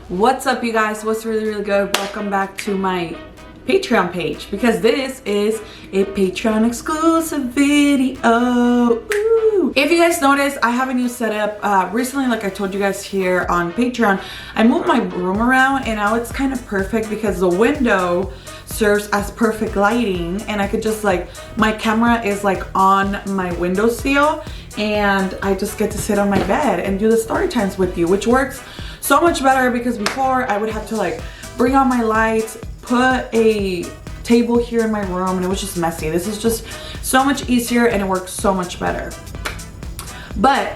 What's up, you guys? What's really good? Welcome back to my Patreon page, because this is a Patreon exclusive video. Ooh. If you guys notice, I have a new setup recently. Like I told you guys here on Patreon, I moved my room around and now it's kind of perfect because the window serves as perfect lighting, and I could just my camera is on my windowsill and I just get to sit on my bed and do the story times with you, which works so much better because before I would have to bring on my lights, put a table here in my room, and it was just messy. This is just so much easier and it works so much better. But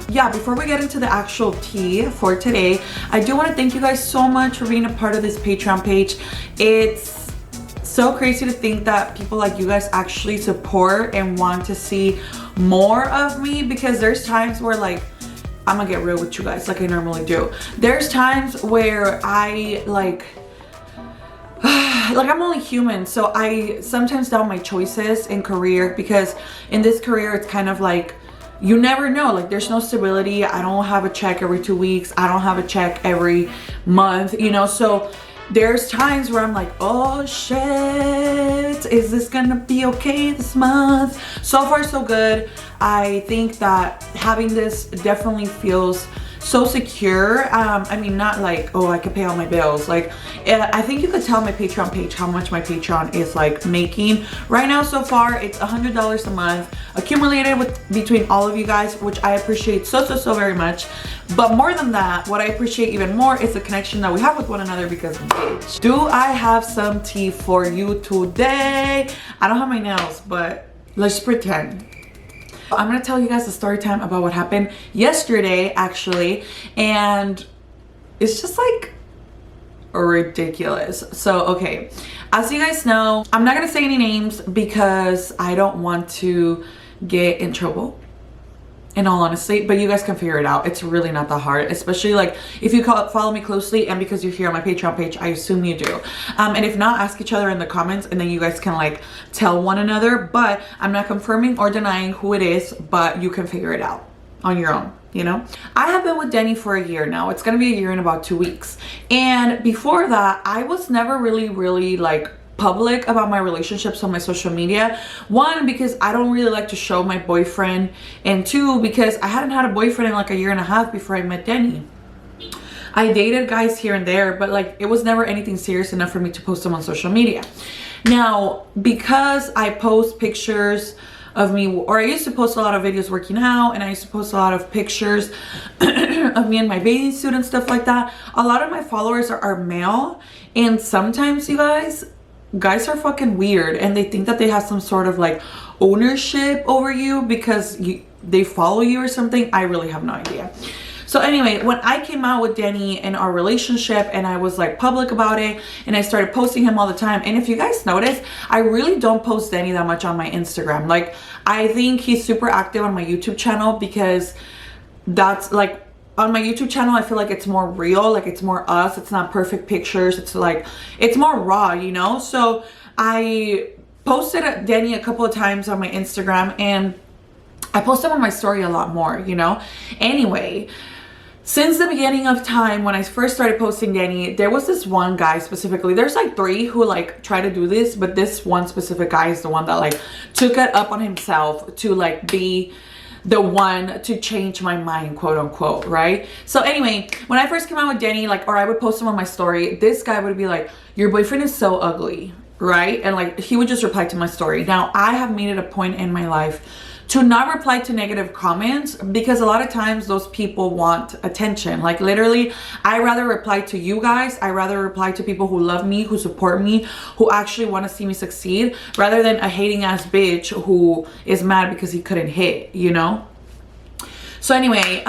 yeah, before we get into the actual tea for today, I do want to thank you guys so much for being a part of this Patreon page. It's so crazy to think that people like you guys actually support and want to see more of me, because there's times where I'm gonna get real with you guys like I normally do. There's times where I I'm only human, so I sometimes doubt my choices in career, because in this career it's kind of you never know. There's no stability. I don't have a check every 2 weeks. I don't have a check every month, you know. So there's times where I'm oh shit, is this gonna be okay this month? So far so good. I think that having this definitely feels so secure. I mean, not oh, I could pay all my bills. I think you could tell my Patreon page how much my Patreon is making right now. So far it's $100 a month accumulated between all of you guys, which I appreciate so very much. But more than that, what I appreciate even more is the connection that we have with one another, because bitch, do I have some tea for you today. I don't have my nails, but let's pretend. I'm gonna tell you guys a story time about what happened yesterday, actually, and it's just ridiculous. So okay, as you guys know, I'm not gonna say any names because I don't want to get in trouble, in all honesty, but you guys can figure it out. It's really not that hard, especially if you follow me closely, and because you're here on my Patreon page, I assume you do. And if not, ask each other in the comments and then you guys can tell one another. But I'm not confirming or denying who it is, but you can figure it out on your own, you know. I have been with Denny for a year now. It's gonna be a year in about 2 weeks, and before that I was never really public about my relationships on my social media. One, because I don't really like to show my boyfriend, and two, because I hadn't had a boyfriend in a year and a half before I met Denny. I dated guys here and there, but it was never anything serious enough for me to post them on social media. Now, because I post pictures of me, or I used to post a lot of videos working out, and I used to post a lot of pictures of me in my bathing suit and stuff like that, a lot of my followers are male, and sometimes, you guys are fucking weird, and they think that they have some sort of ownership over you because they follow you or something. I really have no idea. So anyway, when I came out with Denny in our relationship and I was public about it, and I started posting him all the time, and if you guys notice, I really don't post Denny that much on my Instagram. I think he's super active on my YouTube channel, because that's on my YouTube channel, I feel it's more real, it's more us. It's not perfect pictures. It's it's more raw, you know. So I posted Denny a couple of times on my Instagram, and I post him on my story a lot more, you know. Anyway, since the beginning of time, when I first started posting Denny, there was this one guy specifically. There's 3 who try to do this, but this one specific guy is the one that took it up on himself to be the one to change my mind, quote unquote, right? So anyway, when I first came out with Denny, or I would post him on my story, this guy would be your boyfriend is so ugly, right? And he would just reply to my story. Now, I have made it a point in my life to not reply to negative comments, because a lot of times those people want attention. Literally, I rather reply to you guys. I rather reply to people who love me, who support me, who actually want to see me succeed, rather than a hating ass bitch who is mad because he couldn't hit, you know. So anyway,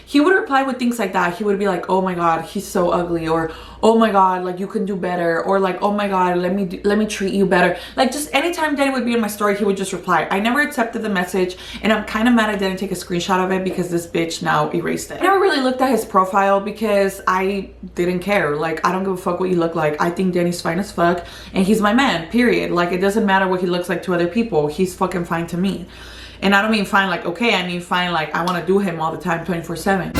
he would reply with things like that. He would be oh my god, he's so ugly, or oh my god, you can do better, or oh my god, let me treat you better. Just anytime Denny would be in my story, he would just reply. I never accepted the message, and I'm kind of mad I didn't take a screenshot of it, because this bitch now erased it. I never really looked at his profile because I didn't care. I don't give a fuck what you look like. I think Denny's fine as fuck, and he's my man, period. It doesn't matter what he looks like to other people. He's fucking fine to me. And I don't mean fine okay, I mean fine I want to do him all the time, 24/7.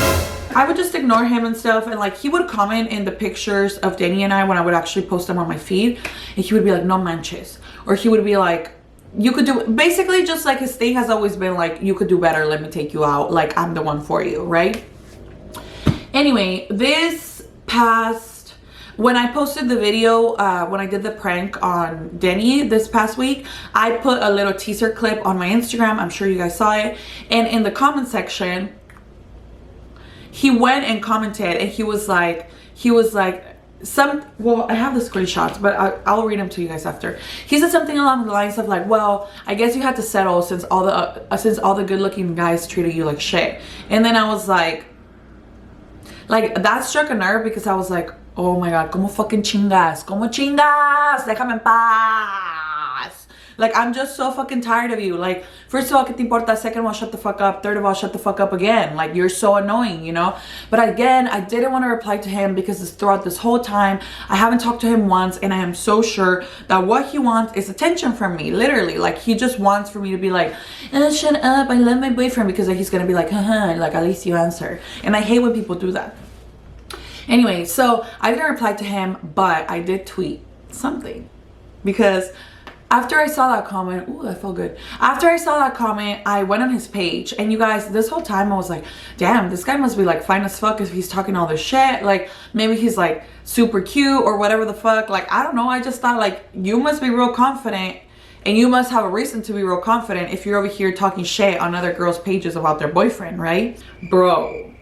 I would just ignore him and stuff, and like he would comment in the pictures of Danny and I when I would actually post them on my feed, and he would be like, no manches, or he would be like, you could do, basically just like his thing has always been like, you could do better, let me take you out, like I'm the one for you, right? Anyway, this past, when I posted the video, when I did the prank on Denny this past week, I put a little teaser clip on my Instagram. I'm sure you guys saw it. And in the comment section, he went and commented, and he was like, well, I have the screenshots, but I'll read them to you guys after. He said something along the lines of like, well, I guess you had to settle since all the good looking guys treated you like shit. And then I was like that struck a nerve, because I was like, oh my god, como fucking chingas, como chingas, déjame en paz. Like, I'm just so fucking tired of you. Like, first of all, ¿qué te importa? Second of all, shut the fuck up. Third of all, shut the fuck up again. Like, you're so annoying, you know? But again, I didn't want to reply to him because throughout this whole time, I haven't talked to him once, and I am so sure that what he wants is attention from me, literally. Like, he just wants for me to be like, shut up, I love my boyfriend, because he's gonna be like, like, at least you answer. And I hate when people do that. Anyway, so I didn't reply to him, but I did tweet something, because after I saw that comment, ooh, that felt good. After I saw that comment, I went on his page, and you guys, this whole time I was like, damn, this guy must be like fine as fuck if he's talking all this shit. Like, maybe he's like super cute or whatever the fuck. Like, I don't know. I just thought like, you must be real confident, and you must have a reason to be real confident if you're over here talking shit on other girls' pages about their boyfriend, right? Bro.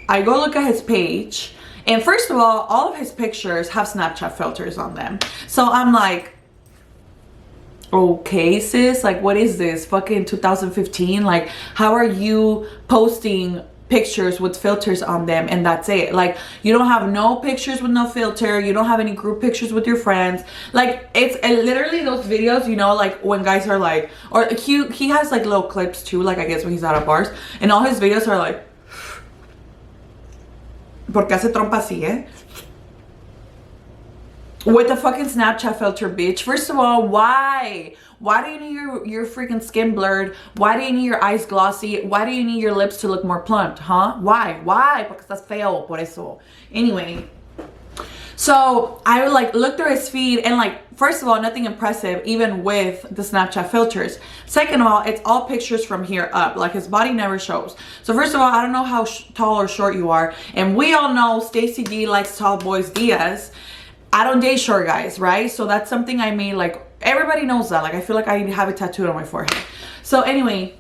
I go look at his page, and first of all of his pictures have Snapchat filters on them. So I'm like, okay, sis, like, what is this? Fucking 2015? Like, how are you posting pictures with filters on them and that's it? Like, you don't have no pictures with no filter, you don't have any group pictures with your friends. Like, it's literally those videos, you know, like when guys are like, or he has like little clips too, like I guess when he's out of bars, and all his videos are like, porque hace trompa así, eh? With the fucking Snapchat filter, bitch. First of all, why? Why do you need your freaking skin blurred? Why do you need your eyes glossy? Why do you need your lips to look more plumped, huh? Why? Why? Porque estás feo, por eso. Anyway, so I would like look through his feed, and like, first of all, nothing impressive even with the Snapchat filters. Second of all, it's all pictures from here up. Like, his body never shows. So first of all, I don't know how tall or short you are, and we all know Stacey D likes tall boys Diaz. I don't date short guys, right? So that's something I made, like, everybody knows that. Like, I feel like I have it tattooed on my forehead. So anyway,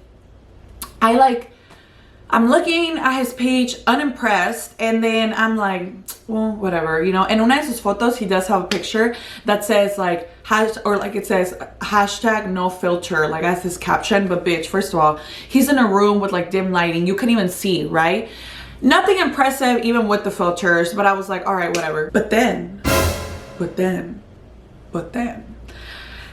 I'm looking at his page unimpressed, and then I'm like, well, whatever, you know. And una de sus fotos, he does have a picture that says like it says hashtag no filter, like as his caption. But bitch, first of all, he's in a room with like dim lighting, you couldn't even see, right? Nothing impressive even with the filters, but I was like, all right, whatever. But then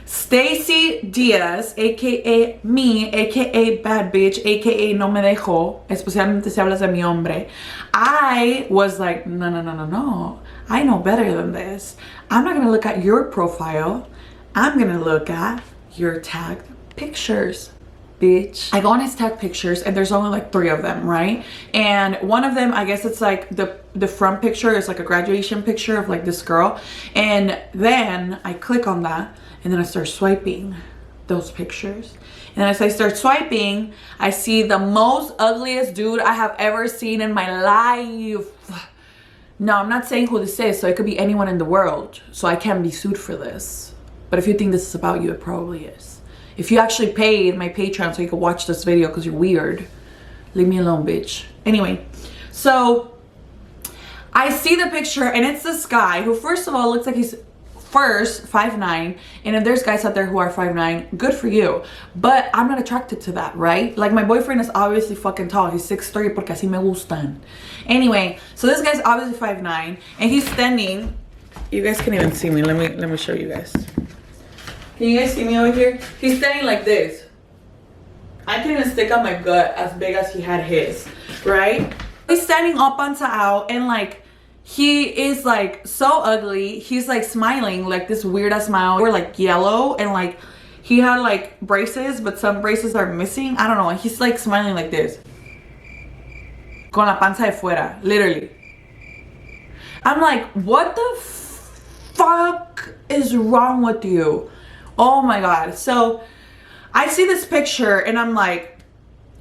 Stacey Diaz, aka me, aka bad bitch, aka no me dejo, especialmente si hablas de mi hombre, I was like, no, I know better than this. I'm not gonna look at your profile, I'm gonna look at your tagged pictures, bitch. I go on his tag pictures, and there's only like 3 of them, right? And one of them, I guess it's like the front picture is like a graduation picture of like this girl, and then I click on that, and then I start swiping those pictures, and as I start swiping, I see the most ugliest dude I have ever seen in my life. Now, I'm not saying who this is, so it could be anyone in the world, so I can't be sued for this, but if you think this is about you, it probably is. If you actually paid my Patreon so you could watch this video because you're weird, leave me alone, bitch. Anyway, so I see the picture, and it's this guy who, first of all, looks like he's 5'9", and if there's guys out there who are 5'9", good for you, but I'm not attracted to that, right? Like, my boyfriend is obviously fucking tall. He's 6'3", porque así me gustan. Anyway, so this guy's obviously 5'9", and he's standing. You guys can't even see me. Let me show you guys. Can you guys see me over here? He's standing like this. I can even stick out my gut as big as he had his, right? He's standing all panza out, and like, he is like so ugly. He's like smiling like this weird ass smile. We're like yellow, and like he had like braces, but some braces are missing. I don't know. He's like smiling like this. con la panza de fuera, literally. I'm like, what the fuck is wrong with you? Oh my God. So I see this picture and I'm like,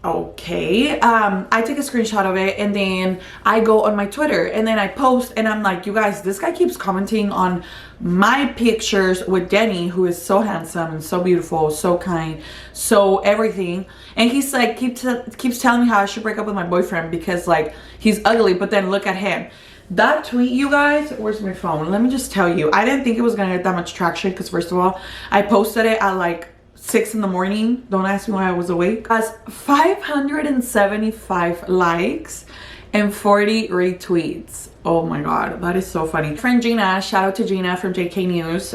okay. I take a screenshot of it and then I go on my Twitter and then I post and I'm like, you guys, this guy keeps commenting on my pictures with Denny, who is so handsome and so beautiful, so kind, so everything. And he's like, keeps telling me how I should break up with my boyfriend because like he's ugly, but then look at him. That tweet, you guys, where's my phone? Let me just tell you, I didn't think it was gonna get that much traction because first of all, I posted it at like 6 in the morning. Don't ask me why I was awake. Has 575 likes and 40 retweets. Oh my God, that is so funny. Friend Gina, shout out to Gina from JK News.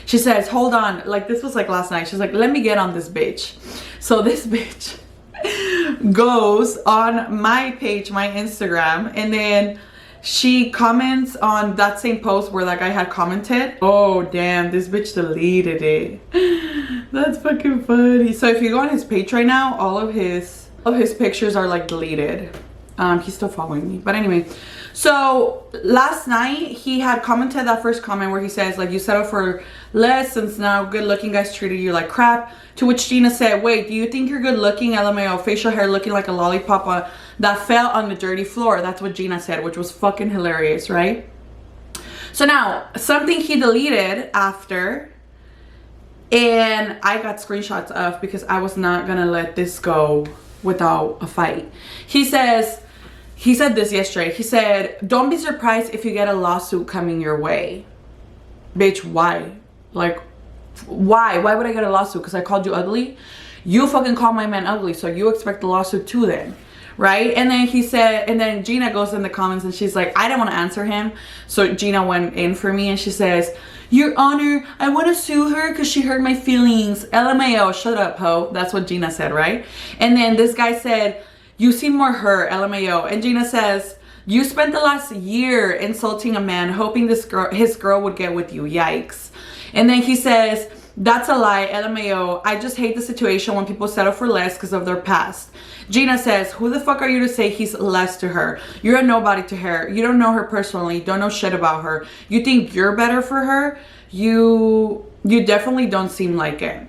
She says, hold on, like this was like last night. She's like, let me get on this bitch. So this bitch goes on my page, my Instagram, and then she comments on that same post where that guy had commented. Oh damn, this bitch deleted it. That's fucking funny. So if you go on his page right now, all of his pictures are like deleted. He's still following me, but anyway. So last night he had commented that first comment where he says like, you settle for less since now good looking guys treated you like crap. To which Gina said, wait, do you think you're good looking? LMAO, facial hair looking like a lollipop that fell on the dirty floor. That's what Gina said, which was fucking hilarious, right? So now something he deleted after, and I got screenshots of because I was not gonna let this go without a fight. He said this yesterday. He said, don't be surprised if you get a lawsuit coming your way. Bitch, why? Like, why? Why would I get a lawsuit? Because I called you ugly? You fucking called my man ugly, so you expect a lawsuit too then. Right? And then he said, and then Gina goes in the comments and she's like, I didn't want to answer him. So Gina went in for me and she says, Your Honor, I want to sue her because she hurt my feelings. LMAO, shut up, ho. That's what Gina said, right? And then this guy said, you seem more hurt, LMAO. And Gina says, you spent the last year insulting a man, hoping his girl would get with you. Yikes. And then he says, that's a lie, LMAO. I just hate the situation when people settle for less because of their past. Gina says, who the fuck are you to say he's less to her? You're a nobody to her. You don't know her personally. Don't know shit about her. You think you're better for her? You definitely don't seem like it.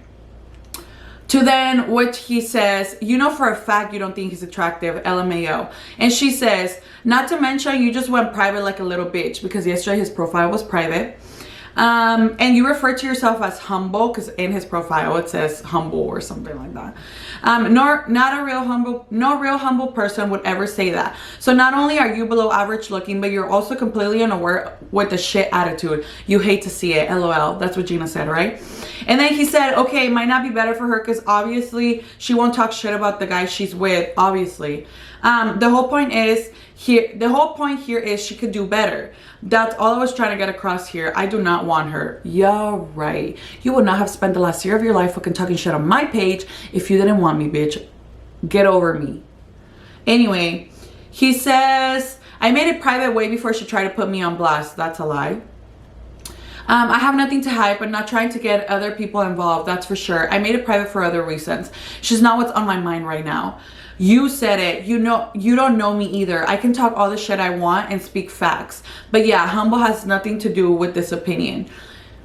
To then, which he says, you know for a fact you don't think he's attractive, LMAO. And she says, not to mention you just went private like a little bitch, because yesterday his profile was private. And you refer to yourself as humble, because in his profile it says humble or something like that. No real humble person would ever say that. So not only are you below average looking, but you're also completely unaware with the shit attitude. You hate to see it, LOL. That's what Gina said, right? And then he said, okay, it might not be better for her because obviously she won't talk shit about the guy she's with, obviously. The whole point here is she could do better. That's all I was trying to get across here. I do not want her. Yeah, right. You would not have spent the last year of your life fucking talking shit on my page if you didn't want me, bitch. Get over me. Anyway, he says, I made it private way before she tried to put me on blast. That's a lie. I have nothing to hide, but not trying to get other people involved. That's for sure. I made it private for other reasons. She's not what's on my mind right now. You said it. You know, you don't know me either. I can talk all the shit I want and speak facts. But yeah, humble has nothing to do with this opinion.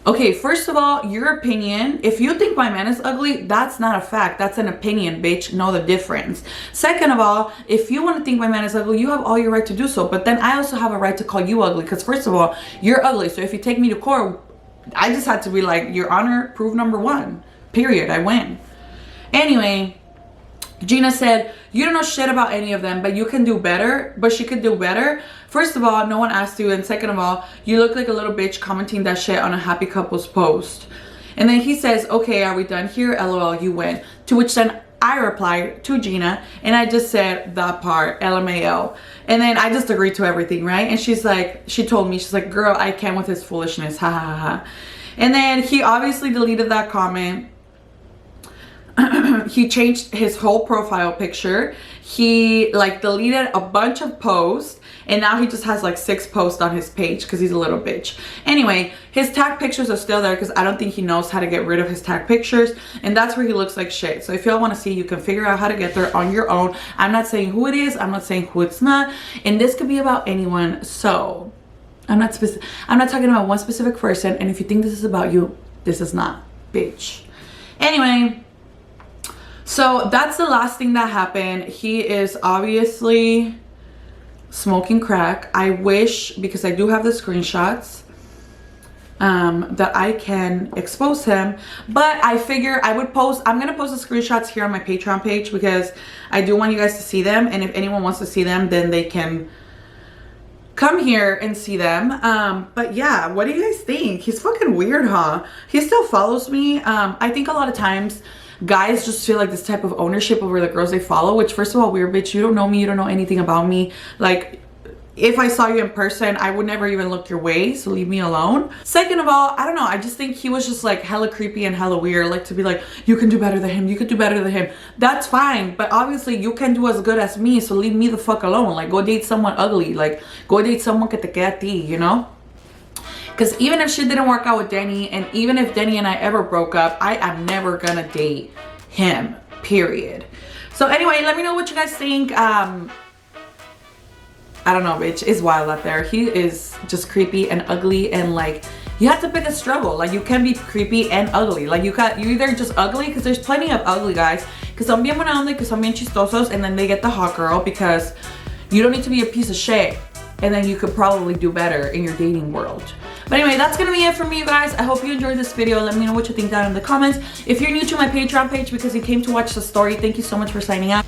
Okay, first of all, your opinion, if you think my man is ugly, that's not a fact. That's an opinion, bitch. Know the difference. Second of all, if you want to think my man is ugly, you have all your right to do so. But then I also have a right to call you ugly because first of all, you're ugly. So if you take me to court, I just had to be like, Your Honor, proof number one. Period. I win. Anyway, Gina said, you don't know shit about any of them, but you can do better. But she could do better. First of all, no one asked you. And second of all, you look like a little bitch commenting that shit on a happy couples post. And then he says, okay, are we done here? LOL, you win. To which then I replied to Gina and I just said that part, LMAO. And then I just agreed to everything, right? And she's like, she told me, she's like, girl, I can't with his foolishness. Ha ha ha. And then he obviously deleted that comment. He changed his whole profile picture. He like deleted a bunch of posts, and now he just has like 6 posts on his page because he's a little bitch. Anyway, his tag pictures are still there because I don't think he knows how to get rid of his tag pictures, and that's where he looks like shit. So if y'all want to see, you can figure out how to get there on your own. I'm not saying who it is, I'm not saying who it's not, and this could be about anyone. So I'm not talking about one specific person, and if you think this is about you, this is not, bitch. Anyway, so that's the last thing that happened. He is obviously smoking crack. I wish, because I do have the screenshots, that I can expose him, but I figure I would post, I'm gonna post the screenshots here on my Patreon page because I do want you guys to see them, and if anyone wants to see them, then they can come here and see them. But yeah, what do you guys think? He's fucking weird, huh? He still follows me. I think a lot of times guys just feel like this type of ownership over the girls they follow, which, first of all, weird, bitch. You don't know me, you don't know anything about me. Like, if I saw you in person, I would never even look your way, so leave me alone. Second of all, I don't know, I just think he was just like hella creepy and hella weird, like to be like, you can do better than him, you could do better than him. That's fine, but obviously you can do as good as me, so leave me the fuck alone. Like, go date someone ugly, like go date someone que te quede a ti, you know? Because even if shit didn't work out with Denny, and even if Denny and I ever broke up, I am never gonna date him, period. So anyway, let me know what you guys think. I don't know, bitch. It's wild out there. He is just creepy and ugly, and like, you have to pick a struggle. Like, you can be creepy and ugly. Like, you either just ugly, because there's plenty of ugly guys que son bien buena onda, que son bien chistosos, and then they get the hot girl, because you don't need to be a piece of shit, and then you could probably do better in your dating world. But anyway, that's gonna be it for me, you guys. I hope you enjoyed this video. Let me know what you think down in the comments. If you're new to my Patreon page because you came to watch the story, thank you so much for signing up.